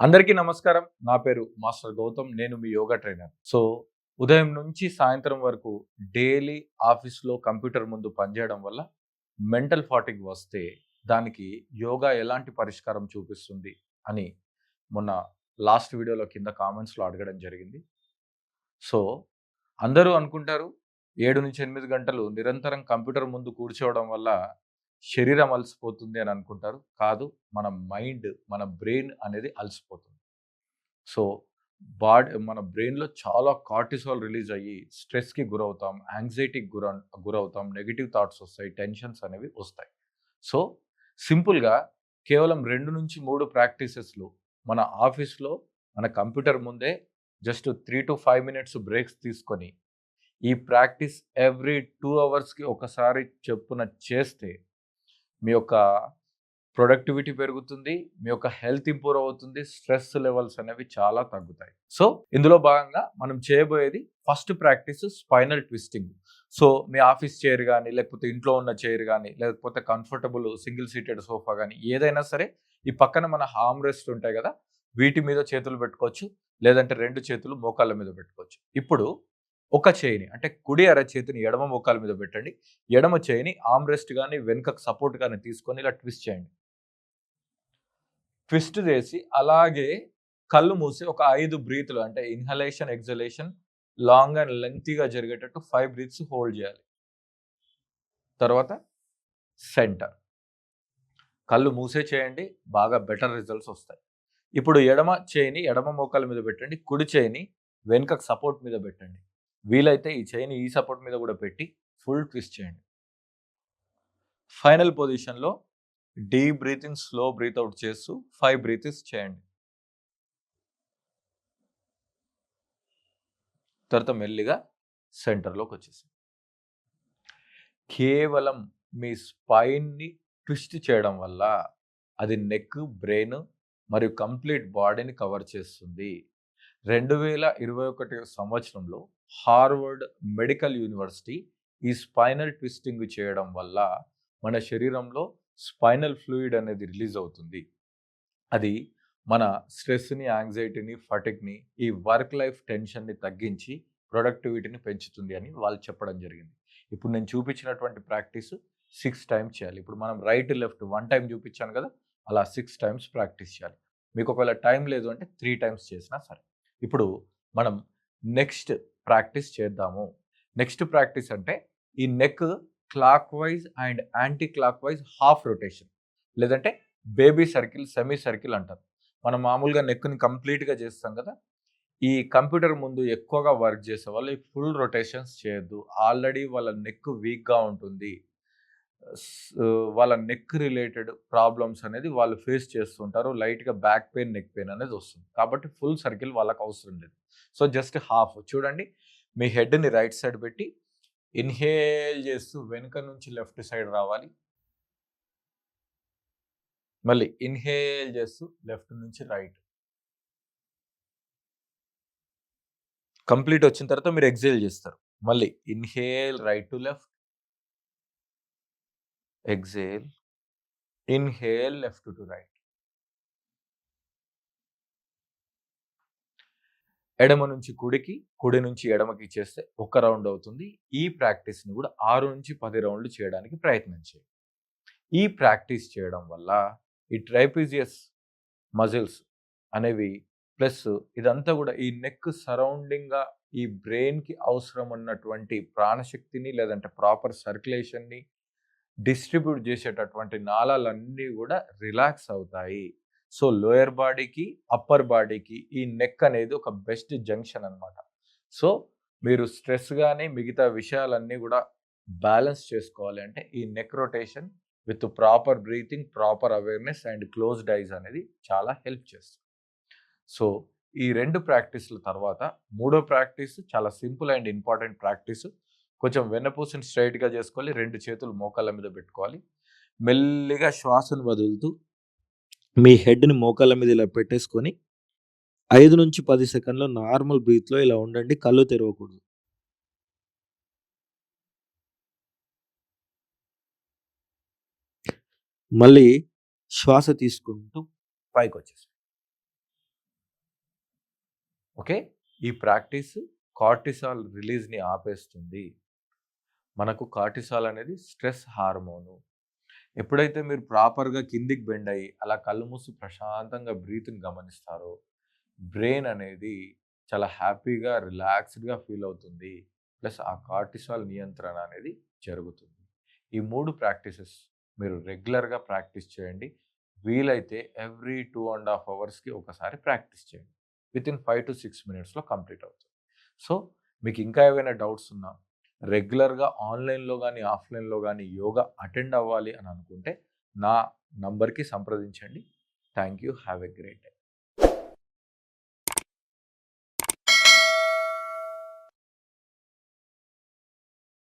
అందరికీ నమస్కారం. నా పేరు మాస్టర్ గౌతమ్. నేను మీ యోగా ట్రైనర్. ఉదయం నుంచి సాయంత్రం వరకు డైలీ ఆఫీస్‌లో కంప్యూటర్ ముందు పనిచేయడం వల్ల మెంటల్ ఫాటిగ్ వస్తే దానికి యోగా ఎలాంటి పరిష్కారం చూపిస్తుంది అని మొన్న లాస్ట్ వీడియోలో కింద కామెంట్స్‌లో అడగడం జరిగింది. సో, అందరూ అనుకుంటారు 7-8 గంటలు నిరంతరం కంప్యూటర్ ముందు కూర్చోవడం వల్ల శరీరం అలసిపోతుంది అని అనుకుంటారు. కాదు, మన మైండ్, మన బ్రెయిన్ అనేది అలసిపోతుంది. సో, మన బ్రెయిన్‌లో చాలా కార్టిసాల్ రిలీజ్ అయ్యి స్ట్రెస్‌కి గురవుతాం, యాంగ్జైటీకి గురవుతాం, నెగెటివ్ థాట్స్ వస్తాయి, టెన్షన్స్ అనేవి వస్తాయి. సో, సింపుల్‌గా కేవలం 2-3 ప్రాక్టీసెస్‌లు మన ఆఫీస్‌లో మన కంప్యూటర్ ముందే జస్ట్ 3-5 మినిట్స్ బ్రేక్స్ తీసుకొని, ఈ ప్రాక్టీస్ ఎవ్రీ 2 అవర్స్‌కి ఒకసారి చొప్పున చేస్తే మీ యొక్క ప్రొడక్టివిటీ పెరుగుతుంది. మీ యొక్క హెల్త్ ఇంప్రూవ్ అవుతుంది. స్ట్రెస్ లెవెల్స్ అనేవి చాలా తగ్గుతాయి. సో, ఇందులో భాగంగా మనం చేయబోయేది first practice spinal twisting. So, మీ ఆఫీస్ చైర్ గాని, లేకపోతే ఇంట్లో ఉన్న చైర్ గాని, లేకపోతే కంఫర్టబుల్ సింగిల్ సీటెడ్ సోఫా గాని ఏదైనా సరే, ఈ పక్కన మన హార్మ్ రెస్ట్ ఉంటాయి గదా! వీటి మీద చేతులు పెట్టుకోవచ్చు. లేదంటే 2 చేతులు మోకాళ్ళ మీద పెట్టుకోవచ్చు. ఇప్పుడు ఒక చేయిని అంటే కుడి అరచేతిని ఎడమ మోకాళ్ళ మీద పెట్టండి. ఎడమ చేయిని ఆర్మ్ రెస్ట్ గాని, వెనుకకు సపోర్ట్ గాని తీసుకొని ఇలా ట్విస్ట్ చేయండి. ట్విస్ట్ చేసి అలాగే కళ్ళు మూసి ఒక 5 బ్రీత్‌లు అంటే ఇన్‌హలేషన్, ఎక్సలేషన్ లాంగ్ అండ్ లెంగ్తీగా జరిగేటట్టు 5 బ్రీత్స్ హోల్డ్ చేయాలి. తర్వాత సెంటర్. కళ్ళు మూసే చేయండి. బాగా బెటర్ రిజల్ట్స్ వస్తాయి. ఇప్పుడు ఎడమ చేయిని ఎడమ మోకాళ్ళ మీద పెట్టండి. కుడి చేయిని వెనుకకు సపోర్ట్ మీద పెట్టండి. వీలైతే ఈ చేయిని ఈ సపోర్ట్ మీద కూడా పెట్టి ఫుల్ ట్విస్ట్ చేయండి. ఫైనల్ పొజిషన్‌లో deep breath in, slow breath out చేస్తూ 5 బ్రీత్స్ చేయండి. తర్వాత మెల్లిగా సెంటర్‌లోకి వచ్చేసేయండి. కేవలం మీ స్పైన్‌ని ట్విస్ట్ చేయడం వల్ల అది నెక్, బ్రెయిన్ మరియు కంప్లీట్ బాడీని కవర్ చేస్తుంది. 2021 సంవత్సరంలో హార్వర్డ్ మెడికల్ యూనివర్సిటీ ఈ స్పైనల్ ట్విస్టింగ్ చేయడం వల్ల మన శరీరంలో స్పైనల్ ఫ్లూయిడ్ అనేది రిలీజ్ అవుతుంది. అది మన స్ట్రెస్‌ని, యాంగ్జైటీని, ఫటిగ్‌ని, ఈ వర్క్ లైఫ్ టెన్షన్‌ని తగ్గించి ప్రొడక్టివిటీని పెంచుతుంది అని వాళ్ళు చెప్పడం జరిగింది. ఇప్పుడు నేను చూపించినటువంటి ప్రాక్టీస్ 6 టైమ్స్ చేయాలి. ఇప్పుడు మనం రైట్, లెఫ్ట్ 1 టైమ్ చూపించాను కదా! అలా 6 టైమ్స్ ప్రాక్టీస్ చేయాలి. మీకు ఒకవేళ టైం లేదు అంటే 3 టైమ్స్ చేసినా సరే. ఇప్పుడు మనం నెక్స్ట్ ప్రాక్టీస్ చేద్దాము. నెక్స్ట్ ప్రాక్టీస్ అంటే ఈ neck clockwise and anticlockwise half rotation, లేదంటే బేబీ సర్కిల్, సెమీ సర్కిల్ అంటారు. మనం మామూలుగా నెక్‌ని కంప్లీట్‌గా చేస్తాం కదా! ఈ కంప్యూటర్ ముందు ఎక్కువగా వర్క్ చేసేవాళ్ళు ఈ ఫుల్ రొటేషన్స్ చేయొద్దు. ఆల్రెడీ వాళ్ళ నెక్ వీక్‌గా ఉంటుంది. స్ వాళ్ళ నెక్ రిలేటెడ్ ప్రాబ్లమ్స్ అనేది వాళ్ళు ఫేస్ చేస్తుంటారు. లైట్‌గా బ్యాక్ పెయిన్, నెక్ పెయిన్ అనేది వస్తుంది. కాబట్టి ఫుల్ సర్కిల్ వాళ్ళకి అవసరం లేదు. సో, జస్ట్ హాఫ్ చూడండి. మీ హెడ్‌ని రైట్ సైడ్ పెట్టి ఇన్‌హేల్ చేస్తూ వెనుక నుంచి లెఫ్ట్ సైడ్ రావాలి. మళ్ళీ ఇన్‌హేల్ చేస్తూ లెఫ్ట్ నుంచి రైట్. కంప్లీట్ వచ్చిన తర్వాత మీరు ఎక్సేల్ చేస్తారు. మళ్ళీ inhale right to left, exhale, inhale left to right. ఎడమ నుంచి కుడికి, కుడి నుంచి ఎడమకి చేస్తే ఒక రౌండ్ అవుతుంది. ఈ ప్రాక్టీస్‌ని కూడా 6-10 రౌండ్లు చేయడానికి ప్రయత్నం చేయండి. ఈ ప్రాక్టీస్ చేయడం వల్ల ఈ ట్రైపీజియస్ మజిల్స్ అనేవి ప్లస్ ఇదంతా కూడా ఈ నెక్ సరౌండింగ్‌గా ఈ బ్రెయిన్‌కి అవసరం ఉన్నటువంటి ప్రాణశక్తిని లేదంటే ప్రాపర్ సర్క్యులేషన్‌ని డిస్ట్రిబ్యూట్ చేసేటటువంటి నాళాలన్నీ కూడా రిలాక్స్ అవుతాయి. సో, లోయర్ బాడీకి, అప్పర్ బాడీకి ఈ నెక్ అనేది ఒక బెస్ట్ జంక్షన్ అన్నమాట. సో, మీరు స్ట్రెస్ గాని, మిగతా విషయాలన్నీ కూడా బ్యాలెన్స్ చేసుకోవాలి అంటే ఈ neck rotation with proper breathing, proper awareness and closed ice అనేది చాలా హెల్ప్ చేస్తుంది. సో, ఈ 2 ప్రాక్టీస్‌ల తర్వాత మూడో ప్రాక్టీస్ చాలా సింపుల్ అండ్ ఇంపార్టెంట్ ప్రాక్టీస్. కొంచెం వెన్నపూసని స్ట్రెయిట్‌గా చేసుకోవాలి. 2 చేతులు మోకాళ్ళ మీద పెట్టుకోవాలి. మెల్లిగా శ్వాసను వదులుతూ మీ హెడ్‌ని మోకాళ్ళ మీద ఇలా పెట్టేసుకొని 5-10 సెకన్లు నార్మల్ బ్రీత్‌లో ఇలా ఉండండి. కళ్ళు తెరవకూడదు. మళ్ళీ శ్వాస తీసుకుంటూ పైకొచ్చేసేయండి. ఓకే. ఈ ప్రాక్టీస్ కార్టిసాల్ రిలీజ్‌ని ఆపేస్తుంది. మనకు కార్టిసాల్ అనేది స్ట్రెస్ హార్మోను. ఎప్పుడైతే మీరు ప్రాపర్‌గా కిందికి బెండ్ అయ్యి, అలా కళ్ళు మూసి ప్రశాంతంగా బ్రీత్‌ని గమనిస్తారో, బ్రెయిన్ అనేది చాలా హ్యాపీగా, రిలాక్స్‌డ్‌గా ఫీల్ అవుతుంది. ప్లస్ ఆ కార్టిసాల్ నియంత్రణ అనేది జరుగుతుంది. ఈ 3 ప్రాక్టీసెస్ మీరు రెగ్యులర్‌గా ప్రాక్టీస్ చేయండి. వీలైతే ఎవ్రీ 2½ అవర్స్‌కి ఒకసారి ప్రాక్టీస్ చేయండి. వితిన్ 5-6 మినిట్స్‌లో కంప్లీట్ అవుతుంది. సో, మీకు ఇంకా ఏవైనా డౌట్స్ ఉన్నా, రెగ్యులర్‌గా ఆన్‌లైన్‌లో గానీ, ఆఫ్‌లైన్‌లో గానీ యోగా అటెండ్ అవ్వాలి అని అనుకుంటే, నా నంబర్‌కి సంప్రదించండి. Thank you. Have a great day.